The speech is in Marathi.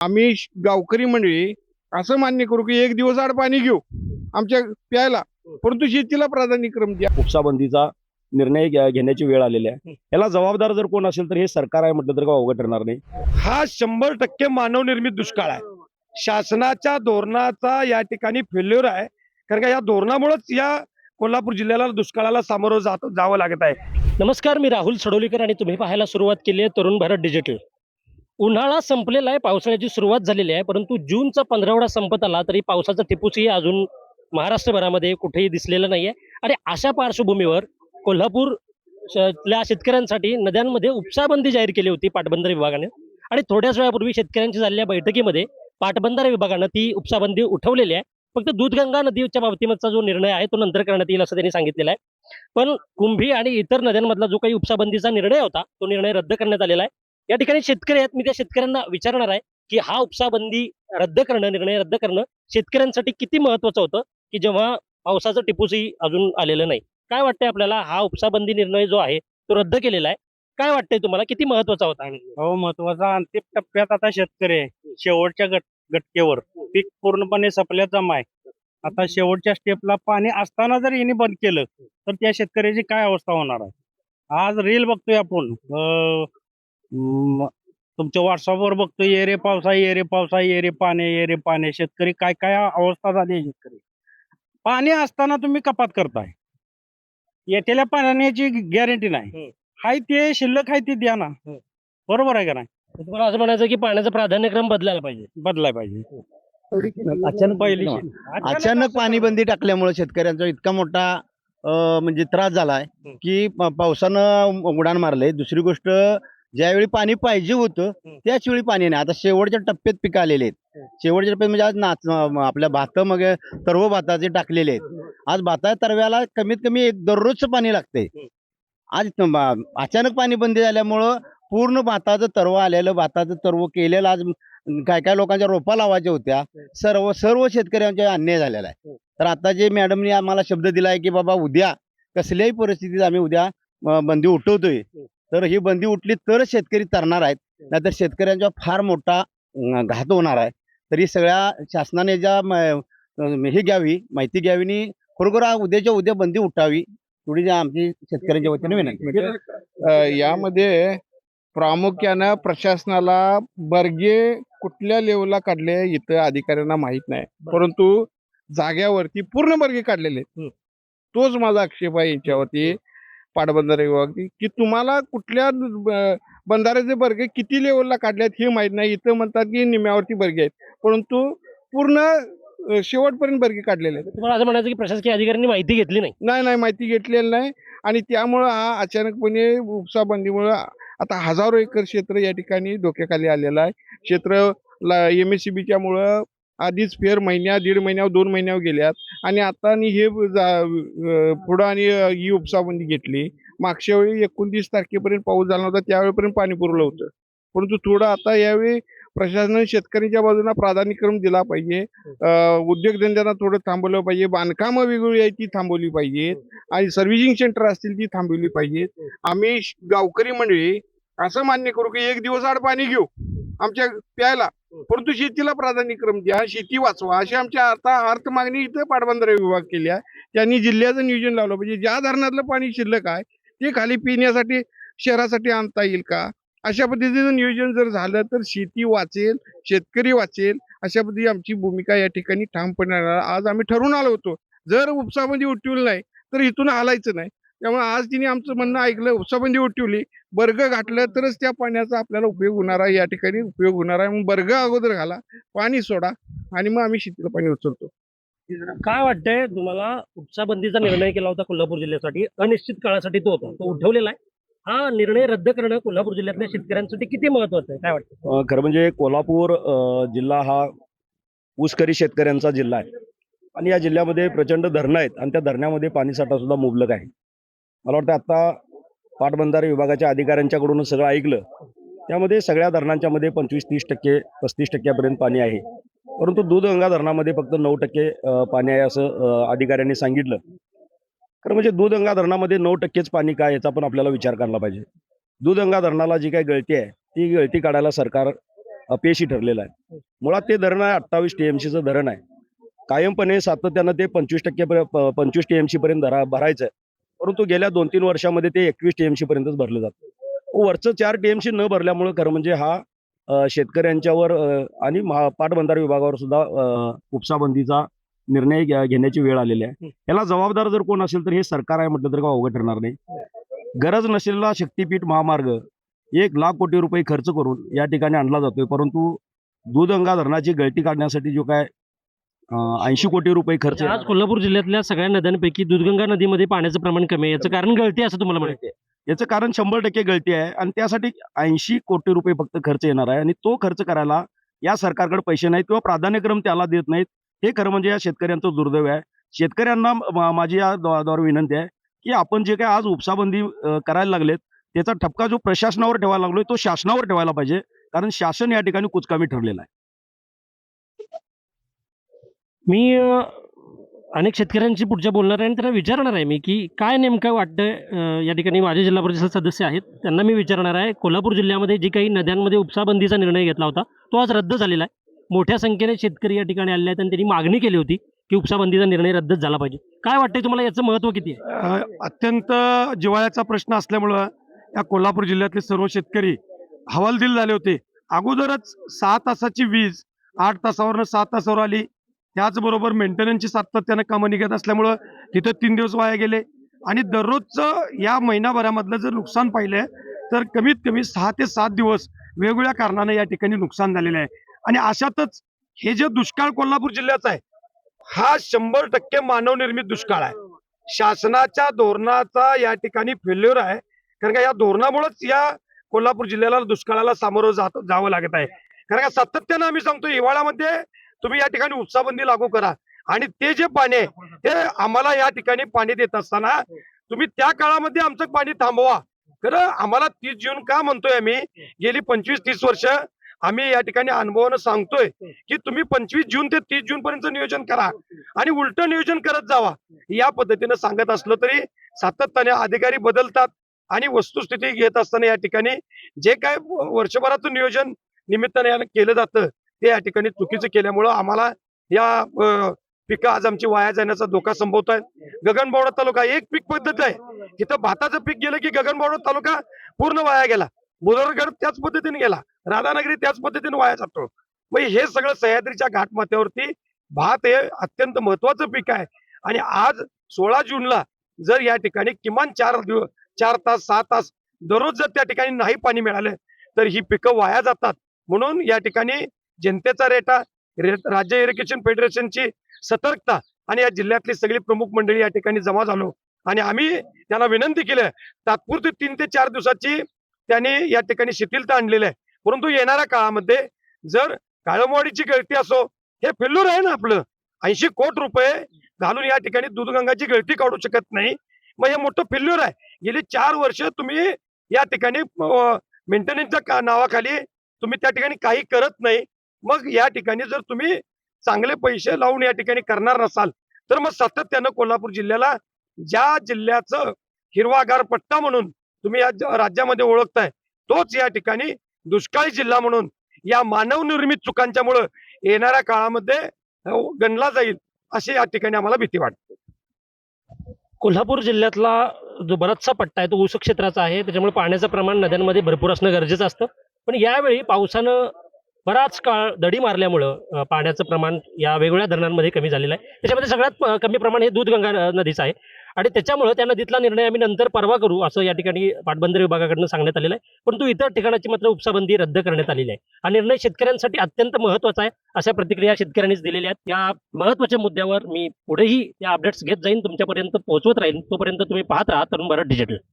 आम्ही गावकरी मंडळी असं मान्य करू की एक दिवस आड पाणी घेऊ आमच्या प्यायला, परंतु शेतीला प्राधान्यक्रम द्या. उपसाबंदीचा निर्णय घेण्याची वेळ आलेली आहे. याला जबाबदार जर कोण असेल तर हे सरकार आहे म्हटलं तर का अवघड ठरणार नाही. हा 100% मानवनिर्मित दुष्काळ आहे. शासनाच्या धोरणाचा या ठिकाणी फेल्युअर आहे. कारण का या धोरणामुळेच या कोल्हापूर जिल्ह्याला दुष्काळाला सामोरं जावं लागत आहे. नमस्कार, मी राहुल सडोलीकर आणि तुम्ही पाहायला सुरुवात केली आहे तरुण भारत डिजिटल. उन्हाळा संपलेला आहे, पावसाळ्याची सुरुवात झालेली आहे, परंतु जूनचा 15वाडा संपत आला तरी पावसाचा टिपूसही अजून महाराष्ट्रभरामध्ये कुठेही दिसलेलं नाही आहे. आणि अशा पार्श्वभूमीवर कोल्हापूरच्या शेतकऱ्यांसाठी नद्यांमध्ये उपसाबंदी जाहीर केली होती पाटबंधारे विभागाने. आणि थोड्याच वेळापूर्वी शेतकऱ्यांची झालेल्या बैठकीमध्ये पाटबंधारे विभागानं ती उपसाबंदी उठवलेली आहे. फक्त दूधगंगा नदीच्या बाबतीचा जो निर्णय आहे तो नंतर करण्यात येईल असं त्यांनी सांगितलेलं आहे. पण कुंभी आणि इतर नद्यांमधला जो काही उपसाबंदीचा निर्णय होता तो निर्णय रद्द करण्यात आलेला आहे. या ठिकाणी शेतकरी आहेत, मी त्या शेतकऱ्यांना विचारणार आहे की हा उपसाबंदी निर्णय रद्द करणं शेतकऱ्यांसाठी किती महत्वाचं होतं की जेव्हा पावसाचं टिपूसही अजून आलेलं नाही. काय वाटतंय आपल्याला, हा उपसाबंदी निर्णय जो आहे तो रद्द केलेला आहे, काय वाटतंय तुम्हाला, किती महत्वाचा होता? हो, महत्वाचा अंतिम टप्प्यात आता शेतकरी आहे. शेवटच्या गटकेवर पीक पूर्णपणे सपल्याचा माय. आता शेवटच्या स्टेपला पाणी असताना जर यांनी बंद केलं तर त्या शेतकऱ्याची काय अवस्था होणार आहे. आज रील बघतोय आपण, तुमच्या व्हॉट्सअपवर बघतोय, ये रे पावसा, ये रे पावसा, ये रे पाणी, ये रे पाणी. शेतकरी काय काय अवस्था झाली आहे शेतकरी. पाणी असताना तुम्ही कपात करताय, येतेल्या पाण्याची गॅरंटी नाही. हाय ते शिल्लक आहे ते द्या ना. बरोबर आहे का नाही? तुम्हाला असं म्हणायचं की पाण्याचा प्राधान्यक्रम बदलायला पाहिजे. बदलाय पाहिजे. अचानक पाणी बंदी टाकल्यामुळे शेतकऱ्यांचा इतका मोठा म्हणजे त्रास झालाय की पावसानं उडाण मारलंय. दुसरी गोष्ट, ज्यावेळी पाणी पाहिजे होतं त्याच वेळी पाणी नाही. आता शेवटच्या टप्प्यात पिकं आलेले आहेत. शेवटच्या टप्प्यात म्हणजे आज आपल्या भात मग सर्व भाताचे टाकलेले आहेत. आज भाता तरव्याला कमीत कमी दररोजचं पाणी लागतंय. आज अचानक पाणी बंदी झाल्यामुळं पूर्ण भाताचं तरव आलेलं, भाताचं तरव केलेलं, आज काय काय लोकांच्या रोपा लावायच्या होत्या, सर्व शेतकऱ्यांचा अन्याय झालेला आहे. तर आता जे मॅडमनी आम्हाला शब्द दिलाय की बाबा उद्या कसल्याही परिस्थितीत आम्ही उद्या बंदी उठवतोय, तर ही बंदी उठली तरच शेतकरी तरणार आहेत, नाहीतर शेतकऱ्यांचा फार मोठा घात होणार आहे. तरी सगळ्या शासनाने ज्या हे घ्यावी, माहिती घ्यावी आणि खरोखर उद्याच्या उद्या बंदी उठावी, थोडी आमची शेतकऱ्यांच्या वतीने विनंती. यामध्ये प्रामुख्यानं प्रशासनाला बर्गे कुठल्या लेवलला काढले इथं अधिकाऱ्यांना माहित नाही, परंतु जाग्यावरती पूर्ण बर्गे काढलेले आहेत. तोच माझा आक्षेप आहे यांच्यावरती, पाटबंधारे विभाग, की तुम्हाला कुठल्या बंधाऱ्याचे बर्गे किती लेवलला काढलेत हे माहित नाही. इथं म्हणतात की निम्यावरती बर्गे आहेत, परंतु पूर्ण शेवटपर्यंत बर्गे काढलेले आहेत. तुम्हाला असं म्हणायचं की प्रशासकीय अधिकाऱ्यांनी माहिती घेतली नाही? नाही, माहिती घेतलेली नाही. आणि त्यामुळं हा अचानकपणे उपसाबंदीमुळं आता हजारो एकर क्षेत्र या ठिकाणी धोक्याखाली आलेलं आहे. क्षेत्र MSCBच्या मुळं आधीच फेर दीड महिन्यावर 2 महिन्यावर गेल्यात आणि आता हे पुढं आणि ही उपसाबंदी घेतली. मागच्या वेळी 29 तारखेपर्यंत पाऊस झाला नव्हता, त्यावेळेपर्यंत पाणी पुरवलं होतं, परंतु थोडं आता यावेळी प्रशासनाने शेतकऱ्यांच्या बाजूला प्राधान्यक्रम दिला पाहिजे. उद्योगधंद्यांना थोडं थांबवलं पाहिजे. बांधकामं वेगवेगळी आहेत ती थांबवली पाहिजेत आणि सर्व्हिसिंग सेंटर असतील ती थांबवली पाहिजेत. आम्ही गावकरी मंडळी असं मान्य करू की एक दिवस आड पाणी घेऊ आमच्या प्यायला, परंतु शेतीला प्राधान्यक्रम द्या, शेती वाचवा, अशी आमच्या आता अर्थ मागणी इथं पाटबंधारे विभाग केली आहे. त्यांनी जिल्ह्याचं नियोजन लावलं पाहिजे. ज्या धरणातलं पाणी शिल्लक आहे ते खाली पिण्यासाठी शहरासाठी आणता येईल का, अशा पद्धतीचं नियोजन जर झालं तर शेती वाचेल, शेतकरी वाचेल. अशा पद्धती आमची भूमिका या ठिकाणी ठामपणे आज आम्ही ठरवून आलो होतो. जर उपसाबंदी उठवली नाही तर इथून हालायचं नाही. त्यामुळे आज तिने आमचं म्हणणं ऐकलं, उपसाबंदी उठवली, बर्ग घातलं तरच त्या पाण्याचा आपल्याला उपयोग होणार आहे, या ठिकाणी उपयोग होणार आहे. मग बर्ग अगोदर घाला, पाणी सोडा आणि मग आम्ही शेतीला पाणी उचलतो. काय वाटतंय तुम्हाला, उपसाबंदीचा निर्णय केला होता कोल्हापूर जिल्ह्यासाठी, अनिश्चित काळासाठी तो होता, तो उठवलेला आहे. हा निर्णय रद्द करणं कोल्हापूर जिल्ह्यातल्या शेतकऱ्यांसाठी किती महत्वाचं आहे, काय वाटतं? खरं म्हणजे कोल्हापूर जिल्हा हा ऊसकरी शेतकऱ्यांचा जिल्हा आहे आणि या जिल्ह्यामध्ये प्रचंड धरणं आहेत आणि त्या धरणामध्ये पाणीसाठा सुद्धा मुबलक आहे. मला वाटतं आता पाटबंधारे विभागाच्या अधिकाऱ्यांच्याकडून सगळं ऐकलं, त्यामध्ये सगळ्या धरणांच्या मध्ये 25-30%, 35% पाणी आहे, परंतु दूधगंगा धरणामध्ये फक्त 9% पाणी आहे असं अधिकाऱ्यांनी सांगितलं. खरं म्हणजे दूधगंगा धरणामध्ये 9%च पाणी काय याचा पण आपल्याला विचार करायला पाहिजे. दूधगंगा धरणाला जी काही गळती आहे ती गळती काढायला सरकार अपयशी ठरलेलं आहे. मुळात ते धरण आहे 28 TMCचं धरण आहे. कायमपणे सातत्यानं ते 25 TMC पर्यंत भरायचं आहे. परंतु गेल्या 2-3 वर्षामध्ये ते 21 TMC पर्यंतच भरलं जातं. वरचं 4 TMC न भरल्यामुळं खरं म्हणजे हा शेतकऱ्यांच्यावर आणि पाटबंधारे विभागावर सुद्धा उपसाबंदीचा निर्णय घेण्याची वेळ आलेली आहे. याला जबाबदार जर कोण असेल तर हे सरकार आहे म्हटलं तर का अवघड ठरणार नाही. गरज नसलेला शक्तीपीठ महामार्ग 1 लाख कोटी रुपये खर्च करून या ठिकाणी आणला जातोय. परंतु दूधगंगा धरणाची गळती काढण्यासाठी जो काय 80 कोटी रुपये खर्च आज कोल्हापूर जिल्ह्यातल्या सगळ्या नद्यांपैकी दूधगंगा नदीमध्ये पाण्याचं प्रमाण कमी आहे. याचं कारण गळती आहे असं तुम्हाला म्हणायचं? याचं कारण 100% गळती आहे आणि त्यासाठी 80 कोटी रुपये फक्त खर्च येणार आहे आणि तो खर्च करायला या सरकारकडे पैसे नाहीत किंवा प्राधान्यक्रम त्याला देत नाहीत. हे खरं म्हणजे या शेतकऱ्यांचं दुर्दैव आहे. शेतकऱ्यांना माझी या द्वारे विनंती आहे की आपण जे काही आज उपसाबंदी करायला लागलेत त्याचा ठपका जो प्रशासनावर ठेवायला लागलोय तो शासनावर ठेवायला पाहिजे, कारण शासन या ठिकाणी कुचकामी ठरलेलं आहे. मी अनेक शेतकऱ्यांशी पुढच्या बोलणार आहे आणि त्यांना विचारणार आहे मी की काय नेमकं वाटतं. या ठिकाणी माझे जिल्हा परिषद सदस्य आहेत, त्यांना मी विचारणार आहे कोल्हापूर जिल्ह्यामध्ये जी काही नद्यांमध्ये उपसाबंदीचा निर्णय घेतला होता तो आज रद्द झालेला आहे. मोठ्या संख्येने शेतकरी या ठिकाणी आलेले आहेत आणि त्यांनी मागणी केली होती की उपसाबंदीचा निर्णय रद्दच झाला पाहिजे. काय वाटतंय तुम्हाला, याचं महत्त्व किती आहे? अत्यंत जिव्हाळ्याचा प्रश्न असल्यामुळं या कोल्हापूर जिल्ह्यातले सर्व शेतकरी हवालदिल झाले होते. अगोदरच 6 तासाची वीज 8 तासावरनं 7 तासावर आली. त्याचबरोबर मेंटेनन्सची सातत्यानं कामं निघत असल्यामुळं तिथं 3 दिवस वाया गेले आणि दररोजचं या महिनाभरामधलं जर नुकसान पाहिलं तर कमीत कमी 6 ते 7 दिवस वेगवेगळ्या कारणानं या ठिकाणी नुकसान झालेलं आहे. आणि अशातच हे जे दुष्काळ कोल्हापूर जिल्ह्याचा आहे हा 100% मानवनिर्मित दुष्काळ आहे. शासनाच्या धोरणाचा या ठिकाणी फेल्युअर आहे, कारण का या धोरणामुळेच या कोल्हापूर जिल्ह्याला दुष्काळाला सामोरं जावं लागत आहे. कारण का सातत्यानं आम्ही सांगतो हिवाळ्यामध्ये तुम्ही या ठिकाणी उपसाबंदी लागू करा आणि ते जे पाणी आहे ते आम्हाला या ठिकाणी पाणी देत असताना तुम्ही त्या काळामध्ये आमचं पाणी थांबवा. खरं आम्हाला 30 जून का म्हणतोय आम्ही, गेली 25-30 वर्ष आम्ही या ठिकाणी अनुभवानं सांगतोय की तुम्ही 25 जून ते 30 जून पर्यंत नियोजन करा आणि उलट नियोजन करत जावा. या पद्धतीनं सांगत असलं तरी सातत्याने अधिकारी बदलतात आणि वस्तुस्थिती घेत असताना या ठिकाणी जे काय वर्षभराचं नियोजन निमित्ताने केलं जातं ते या ठिकाणी चुकीचं केल्यामुळं आम्हाला या पिकं आज आमची वाया जाण्याचा धोका संभवत आहे. गगनबावडा तालुका एक पीक पद्धत आहे, तिथं भाताचं पीक गेलं की गगनबावडा तालुका पूर्ण वाया गेला. बुदरगड त्याच पद्धतीने गेला, राधानगरी त्याच पद्धतीने वाया जातो. मग हे सगळं सह्याद्रीच्या घाटमाथ्यावरती भात हे अत्यंत महत्वाचं पीक आहे आणि आज 16 जूनला जर या ठिकाणी किमान 4 तास 6 तास दररोज जर त्या ठिकाणी नाही पाणी मिळालं तर ही पिकं वाया जातात. म्हणून या ठिकाणी जनतेचा राज्य इरिगेशन फेडरेशनची सतर्कता आणि या जिल्ह्यातली सगळी प्रमुख मंडळी या ठिकाणी जमा झालो आणि आम्ही त्यांना विनंती केली तात्पुरती 3 ते 4 दिवसाची त्यांनी या ठिकाणी शिथिलता आणलेली आहे. परंतु येणाऱ्या काळामध्ये जर काळमवाडीची गळती असो, हे फेल्युअर आहे ना आपलं, 80 कोटी रुपये घालून या ठिकाणी दूधगंगाची गळती काढू शकत नाही. मग हे मोठं फेल्युअर आहे. गेली 4 वर्ष तुम्ही या ठिकाणी मेंटेनन्सच्या नावाखाली तुम्ही त्या ठिकाणी काही करत नाही. मग या ठिकाणी जर तुम्ही चांगले पैसे लावून या ठिकाणी करणार नसाल तर मग सातत्यानं कोल्हापूर जिल्ह्याला ज्या जिल्ह्याचं हिरवागार पट्टा म्हणून तुम्ही या राज्यामध्ये ओळखताय तोच या ठिकाणी दुष्काळी जिल्हा म्हणून या मानवनिर्मित चुकांच्यामुळं येणाऱ्या काळामध्ये गणला जाईल अशी या ठिकाणी आम्हाला भीती वाटते. कोल्हापूर जिल्ह्यातला जो बराचसा पट्टा आहे तो ऊस क्षेत्राचा आहे, त्याच्यामुळे पाण्याचं प्रमाण नद्यांमध्ये भरपूर असणं गरजेचं असतं. पण यावेळी पावसानं बराच काळ दडी मारल्यामुळं पाण्याचं प्रमाण या वेगवेगळ्या धरणांमध्ये कमी झालेलं आहे. त्याच्यामध्ये सगळ्यात कमी प्रमाण हे दूधगंगा नदीचं आहे आणि त्याच्यामुळं त्या नदीतला निर्णय आम्ही नंतर परवा करू असं या ठिकाणी पाटबंधारे विभागाकडून सांगण्यात आलेलं आहे. परंतु इतर ठिकाणाची मात्र उपसाबंदी रद्द करण्यात आलेली आहे. हा निर्णय शेतकऱ्यांसाठी अत्यंत महत्त्वाचा आहे अशा प्रतिक्रिया शेतकऱ्यांनीच दिलेल्या आहेत. या महत्त्वाच्या मुद्द्यावर मी पुढेही या अपडेट्स घेत जाईन, तुमच्यापर्यंत पोहोचवत राहीन. तोपर्यंत तुम्ही पाहत राहा तरुण भारत डिजिटल.